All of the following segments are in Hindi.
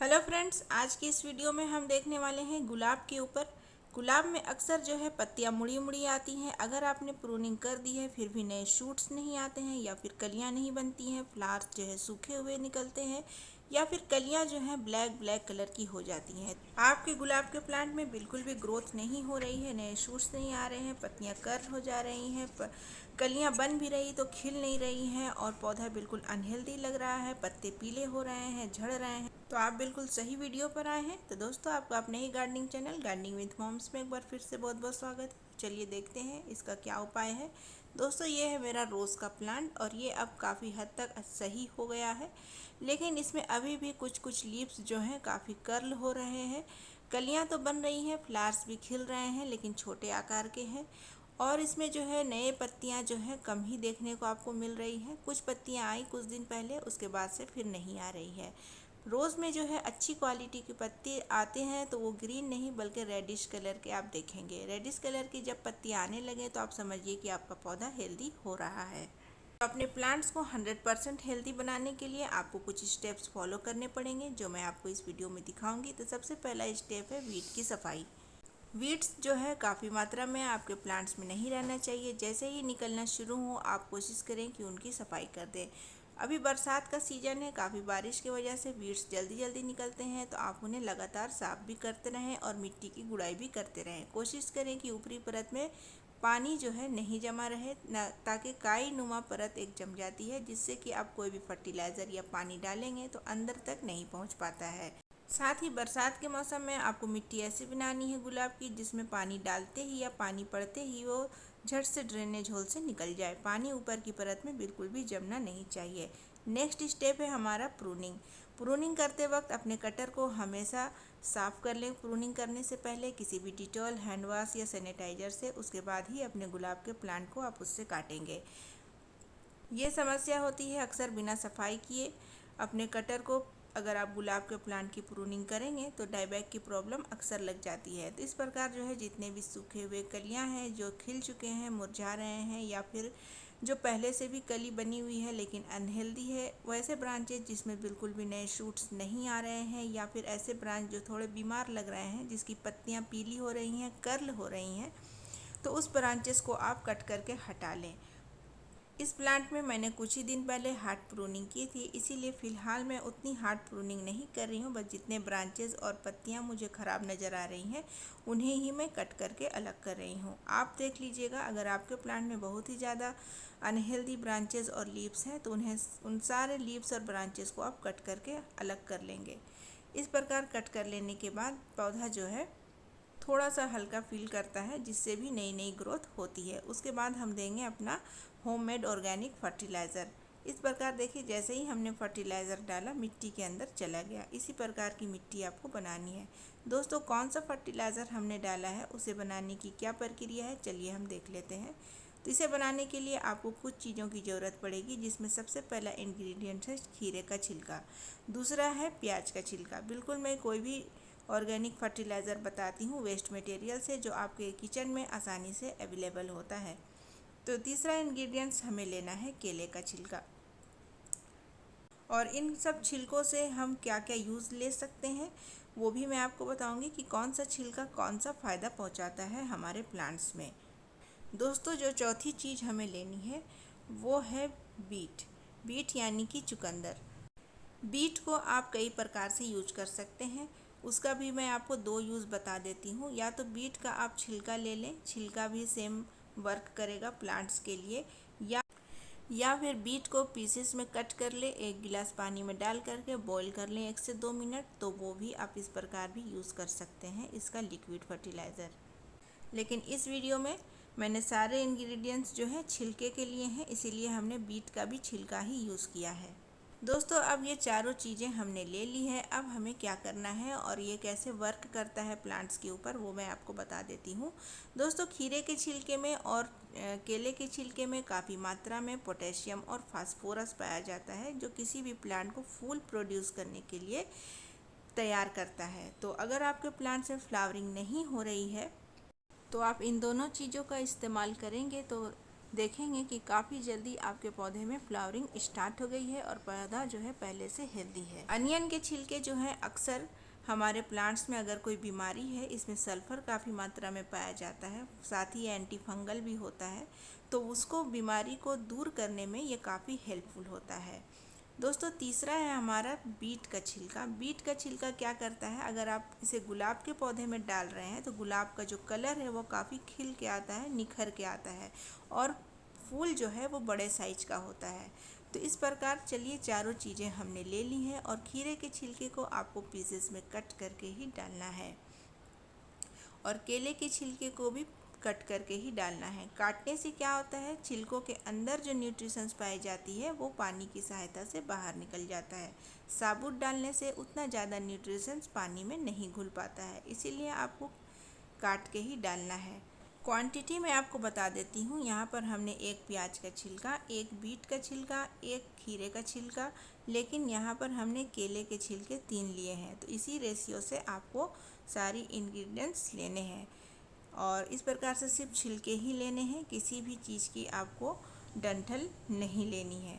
हेलो फ्रेंड्स, आज की इस वीडियो में हम देखने वाले हैं गुलाब के ऊपर। गुलाब में अक्सर जो है पत्तियां मुड़ी मुड़ी आती हैं। अगर आपने प्रूनिंग कर दी है फिर भी नए शूट्स नहीं आते हैं, या फिर कलियां नहीं बनती हैं, फ्लावर्स जो है सूखे हुए निकलते हैं, या फिर कलियां जो है ब्लैक ब्लैक कलर की हो जाती हैं। आपके गुलाब के प्लांट में बिल्कुल भी ग्रोथ नहीं हो रही है, नए शूट्स नहीं आ रहे हैं, पत्तियां कर्ल हो जा रही हैं, कलियां बन भी रही तो खिल नहीं रही हैं, और पौधा बिल्कुल अनहेल्दी लग रहा है, पत्ते पीले हो रहे हैं, झड़ रहे हैं, तो आप बिल्कुल सही वीडियो पर आए हैं। तो दोस्तों, आपका अपने ही gardening channel gardening with moms में एक बार फिर से बहुत बहुत स्वागत है। चलिए देखते हैं इसका क्या उपाय है। दोस्तों, ये है मेरा रोज़ का प्लांट और ये अब काफ़ी हद तक सही हो गया है, लेकिन इसमें अभी भी कुछ कुछ लीव्स जो हैं काफ़ी कर्ल हो रहे हैं। कलियां तो बन रही हैं, फ्लावर्स भी खिल रहे हैं, लेकिन छोटे आकार के हैं, और इसमें जो है नए पत्तियां जो है कम ही देखने को आपको मिल रही हैं। कुछ पत्तियां आई कुछ दिन पहले, उसके बाद से फिर नहीं आ रही है। रोज़ में जो है अच्छी क्वालिटी के पत्ते आते हैं तो वो ग्रीन नहीं बल्कि रेडिश कलर के आप देखेंगे। रेडिश कलर की जब पत्ती आने लगे तो आप समझिए कि आपका पौधा हेल्दी हो रहा है। तो अपने प्लांट्स को 100% हेल्दी बनाने के लिए आपको कुछ स्टेप्स फॉलो करने पड़ेंगे, जो मैं आपको इस वीडियो में दिखाऊंगी। तो सबसे पहला स्टेप है वीड की सफाई। वीड्स जो है काफ़ी मात्रा में आपके प्लांट्स में नहीं रहना चाहिए। जैसे ही निकलना शुरू हो आप कोशिश करें कि उनकी सफाई कर दें। अभी बरसात का सीज़न है, काफ़ी बारिश की वजह से वीड्स जल्दी जल्दी निकलते हैं, तो आप उन्हें लगातार साफ भी करते रहें और मिट्टी की गुड़ाई भी करते रहें। कोशिश करें कि ऊपरी परत में पानी जो है नहीं जमा रहे, न ताकि काई नुमा परत एक जम जाती है, जिससे कि आप कोई भी फर्टिलाइज़र या पानी डालेंगे तो अंदर तक नहीं पहुंच पाता है। साथ ही बरसात के मौसम में आपको मिट्टी ऐसी बनानी है गुलाब की, जिसमें पानी डालते ही या पानी पड़ते ही वो झट से ड्रेनेज होल से निकल जाए। पानी ऊपर की परत में बिल्कुल भी जमना नहीं चाहिए। नेक्स्ट स्टेप है हमारा प्रूनिंग। प्रूनिंग करते वक्त अपने कटर को हमेशा साफ़ कर लें। प्रूनिंग करने से पहले किसी भी डिटॉल, हैंड वॉश या सैनिटाइज़र से, उसके बाद ही अपने गुलाब के प्लांट को आप उससे काटेंगे। ये समस्या होती है अक्सर बिना सफाई किए अपने कटर को। अगर आप गुलाब के प्लांट की प्रूनिंग करेंगे तो डायबैक की प्रॉब्लम अक्सर लग जाती है। तो इस प्रकार जो है जितने भी सूखे हुए कलियां हैं जो खिल चुके हैं, मुरझा रहे हैं, या फिर जो पहले से भी कली बनी हुई है लेकिन अनहेल्दी है, वैसे ब्रांचेज जिसमें बिल्कुल भी नए शूट्स नहीं आ रहे हैं, या फिर ऐसे ब्रांच जो थोड़े बीमार लग रहे हैं, जिसकी पत्तियां पीली हो रही हैं, कर्ल हो रही हैं, तो उस ब्रांचेस को आप कट करके हटा लें। इस प्लांट में मैंने कुछ ही दिन पहले हार्ड प्रूनिंग की थी, इसीलिए फ़िलहाल मैं उतनी हार्ड प्रूनिंग नहीं कर रही हूँ। बस जितने ब्रांचेस और पत्तियाँ मुझे ख़राब नज़र आ रही हैं उन्हें ही मैं कट करके अलग कर रही हूँ। आप देख लीजिएगा, अगर आपके प्लांट में बहुत ही ज़्यादा अनहेल्दी ब्रांचेस और लीव्स हैं तो उन्हें उन सारे लीव्स और ब्रांचेस को आप कट करके अलग कर लेंगे। इस प्रकार कट कर लेने के बाद पौधा जो है थोड़ा सा हल्का फील करता है, जिससे भी नई नई ग्रोथ होती है। उसके बाद हम देंगे अपना होममेड ऑर्गेनिक फर्टिलाइज़र। इस प्रकार देखिए, जैसे ही हमने फर्टिलाइज़र डाला मिट्टी के अंदर चला गया। इसी प्रकार की मिट्टी आपको बनानी है। दोस्तों, कौन सा फर्टिलाइज़र हमने डाला है, उसे बनाने की क्या प्रक्रिया है, चलिए हम देख लेते हैं। तो इसे बनाने के लिए आपको कुछ चीज़ों की ज़रूरत पड़ेगी, जिसमें सबसे पहला इंग्रेडिएंट है खीरे का छिलका। दूसरा है प्याज का छिलका। बिल्कुल मैं कोई भी ऑर्गेनिक फर्टिलाइज़र बताती हूँ वेस्ट मटेरियल से, जो आपके किचन में आसानी से अवेलेबल होता है। तो तीसरा इंग्रेडिएंट्स हमें लेना है केले का छिलका। और इन सब छिलकों से हम क्या क्या यूज़ ले सकते हैं वो भी मैं आपको बताऊंगी कि कौन सा छिलका कौन सा फ़ायदा पहुंचाता है हमारे प्लांट्स में। दोस्तों, जो चौथी चीज़ हमें लेनी है वो है बीट। बीट यानी कि चुकंदर। बीट को आप कई प्रकार से यूज कर सकते हैं, उसका भी मैं आपको दो यूज़ बता देती हूँ। या तो बीट का आप छिलका ले लें, छिलका भी सेम वर्क करेगा प्लांट्स के लिए, या फिर बीट को पीसेस में कट कर ले, एक गिलास पानी में डाल करके बॉईल कर लें 1 से 2 मिनट, तो वो भी आप इस प्रकार भी यूज़ कर सकते हैं इसका लिक्विड फर्टिलाइज़र। लेकिन इस वीडियो में मैंने सारे इंग्रेडिएंट्स जो हैं छिलके के लिए हैं, इसीलिए हमने बीट का भी छिलका ही यूज़ किया है। दोस्तों, अब ये चारों चीज़ें हमने ले ली है। अब हमें क्या करना है और ये कैसे वर्क करता है प्लांट्स के ऊपर वो मैं आपको बता देती हूँ। दोस्तों, खीरे के छिलके में और केले के छिलके में काफ़ी मात्रा में पोटेशियम और फास्फोरस पाया जाता है, जो किसी भी प्लांट को फूल प्रोड्यूस करने के लिए तैयार करता है। तो अगर आपके प्लांट्स में फ्लावरिंग नहीं हो रही है तो आप इन दोनों चीज़ों का इस्तेमाल करेंगे तो देखेंगे कि काफ़ी जल्दी आपके पौधे में फ्लावरिंग स्टार्ट हो गई है और पौधा जो है पहले से हेल्दी है। अनियन के छिलके जो है अक्सर हमारे प्लांट्स में अगर कोई बीमारी है, इसमें सल्फ़र काफ़ी मात्रा में पाया जाता है, साथ ही एंटी फंगल भी होता है, तो उसको बीमारी को दूर करने में ये काफ़ी हेल्पफुल होता है। दोस्तों तीसरा है हमारा बीट का छिलका। बीट का छिलका क्या करता है, अगर आप इसे गुलाब के पौधे में डाल रहे हैं तो गुलाब का जो कलर है वो काफ़ी खिल के आता है, निखर के आता है और फूल जो है वो बड़े साइज का होता है। तो इस प्रकार चलिए चारों चीज़ें हमने ले ली हैं और खीरे के छिलके को आपको पीसेस में कट करके ही डालना है और केले के छिलके को भी कट करके ही डालना है। काटने से क्या होता है, छिलकों के अंदर जो न्यूट्रिशंस पाई जाती है वो पानी की सहायता से बाहर निकल जाता है। साबुत डालने से उतना ज़्यादा न्यूट्रिशंस पानी में नहीं घुल पाता है, इसीलिए आपको काट के ही डालना है। क्वांटिटी मैं आपको बता देती हूँ। यहाँ पर हमने एक प्याज का छिलका, एक बीट का छिलका, एक खीरे का छिलका, लेकिन यहाँ पर हमने केले के छिलके 3 लिए हैं। तो इसी रेशियो से आपको सारी इंग्रेडिएंट्स लेने हैं और इस प्रकार से सिर्फ छिलके ही लेने हैं, किसी भी चीज़ की आपको डंठल नहीं लेनी है।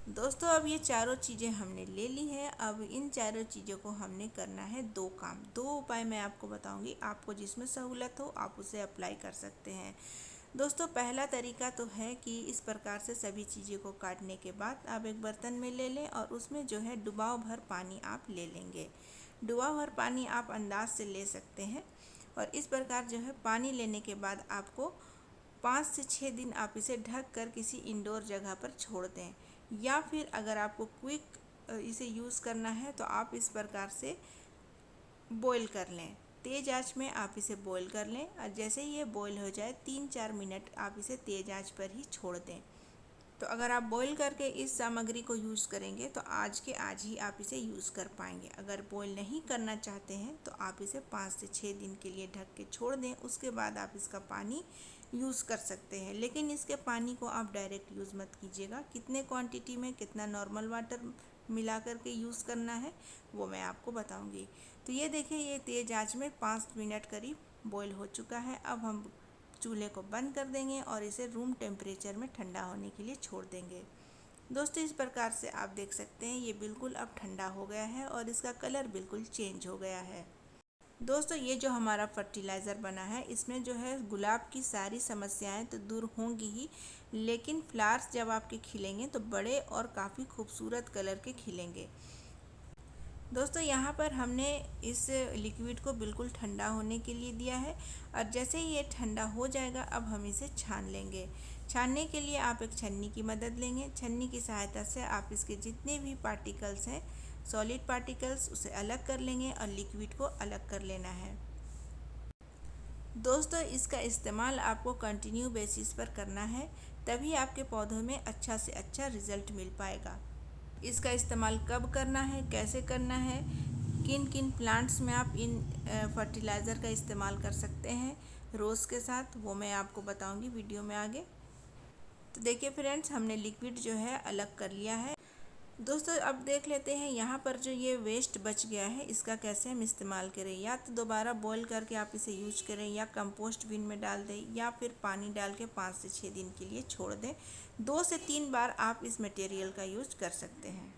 दोस्तों अब ये चारों चीज़ें हमने ले ली है। अब इन चारों चीज़ों को हमने करना है 2 काम। 2 उपाय मैं आपको बताऊंगी, आपको जिसमें सहूलत हो आप उसे अप्लाई कर सकते हैं। दोस्तों पहला तरीका तो है कि इस प्रकार से सभी चीज़ों को काटने के बाद आप एक बर्तन में ले लें और उसमें जो है डुबाव भर पानी आप ले लेंगे। डुबाव भर पानी आप अंदाज से ले सकते हैं और इस प्रकार जो है पानी लेने के बाद आपको 5 से 6 दिन आप इसे ढक कर किसी इंडोर जगह पर छोड़ दें, या फिर अगर आपको क्विक इसे यूज़ करना है तो आप इस प्रकार से बॉईल कर लें। तेज़ आंच में आप इसे बॉईल कर लें और जैसे ही ये बॉईल हो जाए 3-4 मिनट आप इसे तेज़ आंच पर ही छोड़ दें। तो अगर आप बॉईल करके इस सामग्री को यूज़ करेंगे तो आज के आज ही आप इसे यूज़ कर पाएंगे। अगर बॉईल नहीं करना चाहते हैं तो आप इसे 5 से 6 दिन के लिए ढक के छोड़ दें, उसके बाद आप इसका पानी यूज़ कर सकते हैं। लेकिन इसके पानी को आप डायरेक्ट यूज़ मत कीजिएगा। कितने क्वांटिटी में कितना नॉर्मल वाटर मिला करके यूज़ करना है वो मैं आपको बताऊंगी। तो ये देखिए ये तेज़ आंच में 5 मिनट करीब बॉईल हो चुका है। अब हम चूल्हे को बंद कर देंगे और इसे रूम टेम्परेचर में ठंडा होने के लिए छोड़ देंगे। दोस्तों इस प्रकार से आप देख सकते हैं ये बिल्कुल अब ठंडा हो गया है और इसका कलर बिल्कुल चेंज हो गया है। दोस्तों ये जो हमारा फर्टिलाइज़र बना है इसमें जो है गुलाब की सारी समस्याएं तो दूर होंगी ही, लेकिन फ्लावर्स जब आपके खिलेंगे तो बड़े और काफ़ी खूबसूरत कलर के खिलेंगे। दोस्तों यहाँ पर हमने इस लिक्विड को बिल्कुल ठंडा होने के लिए दिया है और जैसे ही ये ठंडा हो जाएगा अब हम इसे छान लेंगे। छानने के लिए आप एक छन्नी की मदद लेंगे। छन्नी की सहायता से आप इसके जितने भी पार्टिकल्स हैं, सॉलिड पार्टिकल्स, उसे अलग कर लेंगे और लिक्विड को अलग कर लेना है। दोस्तों इसका इस्तेमाल आपको कंटिन्यू बेसिस पर करना है, तभी आपके पौधों में अच्छा से अच्छा रिजल्ट मिल पाएगा। इसका इस्तेमाल कब करना है, कैसे करना है, किन किन प्लांट्स में आप इन फर्टिलाइज़र का इस्तेमाल कर सकते हैं रोज़ के साथ, वो मैं आपको बताऊंगी वीडियो में आगे। तो देखिए फ्रेंड्स हमने लिक्विड जो है अलग कर लिया है। दोस्तों अब देख लेते हैं यहाँ पर जो ये वेस्ट बच गया है इसका कैसे हम इस्तेमाल करें। या तो दोबारा बॉईल करके आप इसे यूज करें, या कंपोस्ट बिन में डाल दें, या फिर पानी डाल के 5 से 6 दिन के लिए छोड़ दें। 2 से 3 बार आप इस मटेरियल का यूज कर सकते हैं।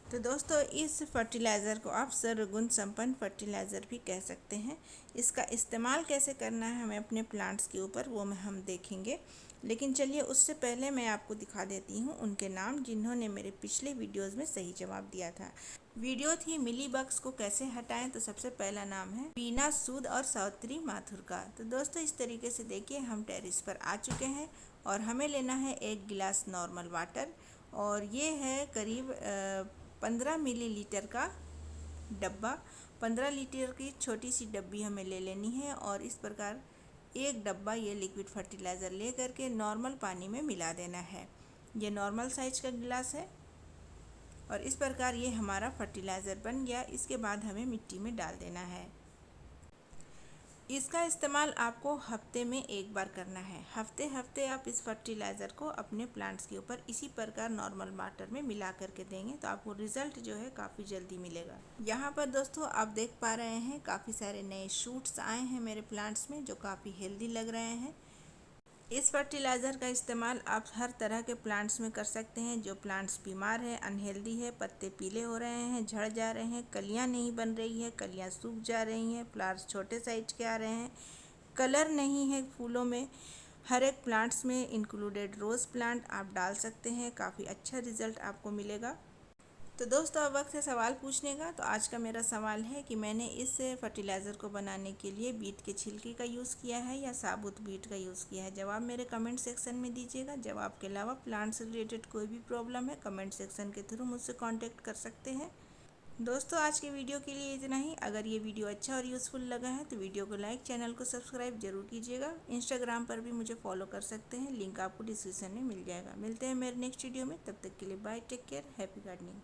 तो दोस्तों इस फर्टिलाइज़र को आप सर्वगुण संपन्न फर्टिलाइज़र भी कह सकते हैं। इसका इस्तेमाल कैसे करना है हमें अपने प्लांट्स के ऊपर वो में हम देखेंगे, लेकिन चलिए उससे पहले मैं आपको दिखा देती हूँ उनके नाम जिन्होंने मेरे पिछले वीडियोस में सही जवाब दिया था। वीडियो थी मिली बग्स को कैसे हटाएं, तो सबसे पहला नाम है बीना सूद और सावित्री माथुर का। तो दोस्तों इस तरीके से देखिए हम टेरिस पर आ चुके हैं और हमें लेना है 1 गिलास नॉर्मल वाटर और ये है करीब 15 मिलीलीटर का डब्बा। 15 लीटर की छोटी सी डब्बी हमें ले लेनी है और इस प्रकार 1 डब्बा ये लिक्विड फर्टिलाइज़र ले करके नॉर्मल पानी में मिला देना है। ये नॉर्मल साइज का गिलास है और इस प्रकार ये हमारा फर्टिलाइज़र बन गया। इसके बाद हमें मिट्टी में डाल देना है। इसका इस्तेमाल आपको हफ्ते में 1 बार करना है। हफ्ते हफ्ते आप इस फर्टिलाइज़र को अपने प्लांट्स के ऊपर इसी प्रकार नॉर्मल वाटर में मिला करके देंगे तो आपको रिज़ल्ट जो है काफ़ी जल्दी मिलेगा। यहाँ पर दोस्तों आप देख पा रहे हैं काफ़ी सारे नए शूट्स आए हैं मेरे प्लांट्स में जो काफ़ी हेल्दी लग रहे हैं। इस फर्टिलाइज़र का इस्तेमाल आप हर तरह के प्लांट्स में कर सकते हैं। जो प्लांट्स बीमार है, अनहेल्दी है, पत्ते पीले हो रहे हैं, झड़ जा रहे हैं, कलियां नहीं बन रही है, कलियां सूख जा रही हैं, फ्लावर्स छोटे साइज के आ रहे हैं, कलर नहीं है फूलों में, हर एक प्लांट्स में इंक्लूडेड रोज़ प्लांट आप डाल सकते हैं। काफ़ी अच्छा रिज़ल्ट आपको मिलेगा। तो दोस्तों अब वक्त है सवाल पूछने का। तो आज का मेरा सवाल है कि मैंने इस फर्टिलाइज़र को बनाने के लिए बीट के छिलके का यूज़ किया है या साबुत बीट का यूज़ किया है। जवाब मेरे कमेंट सेक्शन में दीजिएगा। जवाब के अलावा प्लांट से रिलेटेड कोई भी प्रॉब्लम है कमेंट सेक्शन के थ्रू मुझसे कॉन्टेक्ट कर सकते हैं। दोस्तों आज की वीडियो के लिए इतना ही। अगर ये वीडियो अच्छा और यूज़फुल लगा है तो वीडियो को लाइक, चैनल को सब्सक्राइब जरूर कीजिएगा। इंस्टाग्राम पर भी मुझे फॉलो कर सकते हैं, लिंक आपको डिस्क्रिप्शन में मिल जाएगा। मिलते हैं मेरे नेक्स्ट वीडियो में, तब तक के लिए bye, take care, happy gardening.